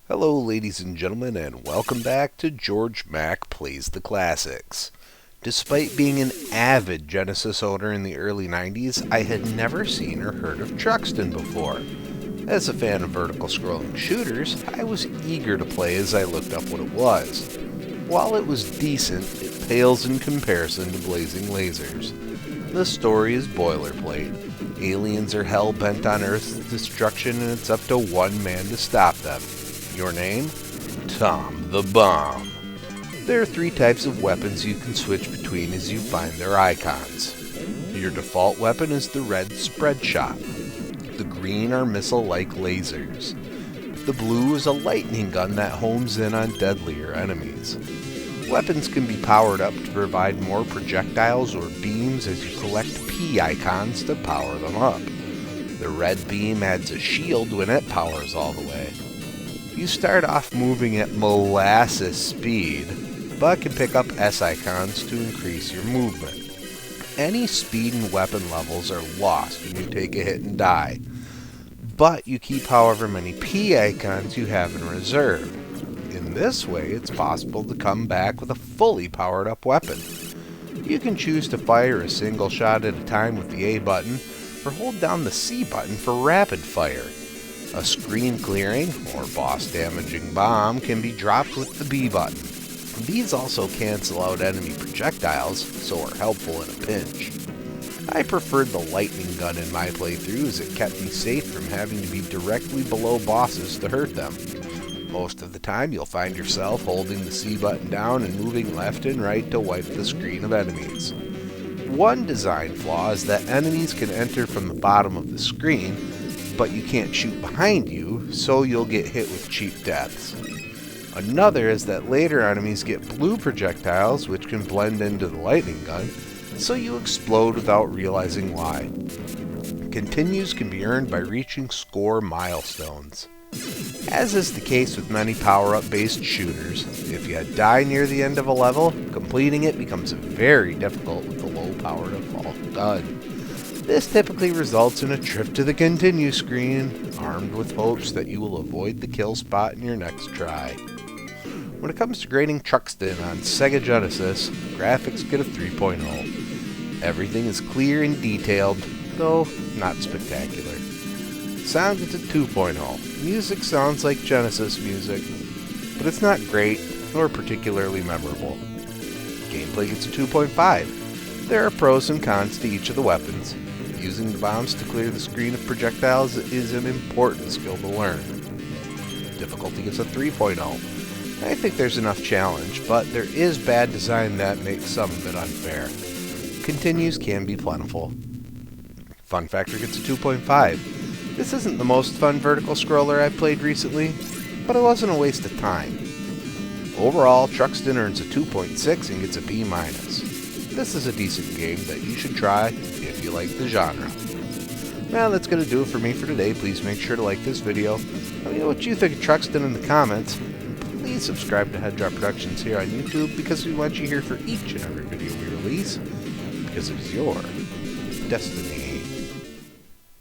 Hello ladies and gentlemen, and welcome back to Georg Mack Plays the Classics. Despite being an avid Genesis owner in the early 90s, I had never seen or heard of Truxton before. As a fan of vertical scrolling shooters, I was eager to play as I looked up what it was. While it was decent, it pales in comparison to blazing lasers. The story is boilerplate. Aliens are hell-bent on Earth's destruction, and it's up to one man to stop them. Your name? Tom the Bomb. There are three types of weapons you can switch between as you find their icons. Your default weapon is the red spread shot. The green are missile-like lasers. The blue is a lightning gun that homes in on deadlier enemies. Weapons can be powered up to provide more projectiles or beams as you collect P icons to power them up. The red beam adds a shield when it powers all the way. You start off moving at molasses speed, but can pick up S icons to increase your movement. Any speed and weapon levels are lost when you take a hit and die, but you keep however many P icons you have in reserve. In this way, it's possible to come back with a fully powered up weapon. You can choose to fire a single shot at a time with the A button, or hold down the C button for rapid fire. A screen clearing, or boss damaging bomb, can be dropped with the B button. These also cancel out enemy projectiles, so are helpful in a pinch. I preferred the lightning gun in my playthrough as it kept me safe from having to be directly below bosses to hurt them. Most of the time you'll find yourself holding the C button down and moving left and right to wipe the screen of enemies. One design flaw is that enemies can enter from the bottom of the screen, but you can't shoot behind you, so you'll get hit with cheap deaths. Another is that later enemies get blue projectiles, which can blend into the lightning gun, so you explode without realizing why. Continues can be earned by reaching score milestones. As is the case with many power-up based shooters, if you die near the end of a level, completing it becomes very difficult with the low power default gun. This typically results in a trip to the continue screen, armed with hopes that you will avoid the kill spot in your next try. When it comes to grading Truxton on Sega Genesis, graphics get a 3.0. Everything is clear and detailed, though not spectacular. Sound gets a 2.0. Music sounds like Genesis music, but it's not great nor particularly memorable. Gameplay gets a 2.5. There are pros and cons to each of the weapons. Using the bombs to clear the screen of projectiles is an important skill to learn. Difficulty gets a 3.0. I think there's enough challenge, but there is bad design that makes some of it unfair. Continues can be plentiful. Fun factor gets a 2.5. This isn't the most fun vertical scroller I've played recently, but it wasn't a waste of time. Overall, Truxton earns a 2.6 and gets a B-. This is a decent game that you should try if you like the genre. Well, that's going to do it for me for today. Please make sure to like this video. Let me know what you think of Truxton in the comments. And please subscribe to Head Drop Productions here on YouTube, because we want you here for each and every video we release, because it is your destiny.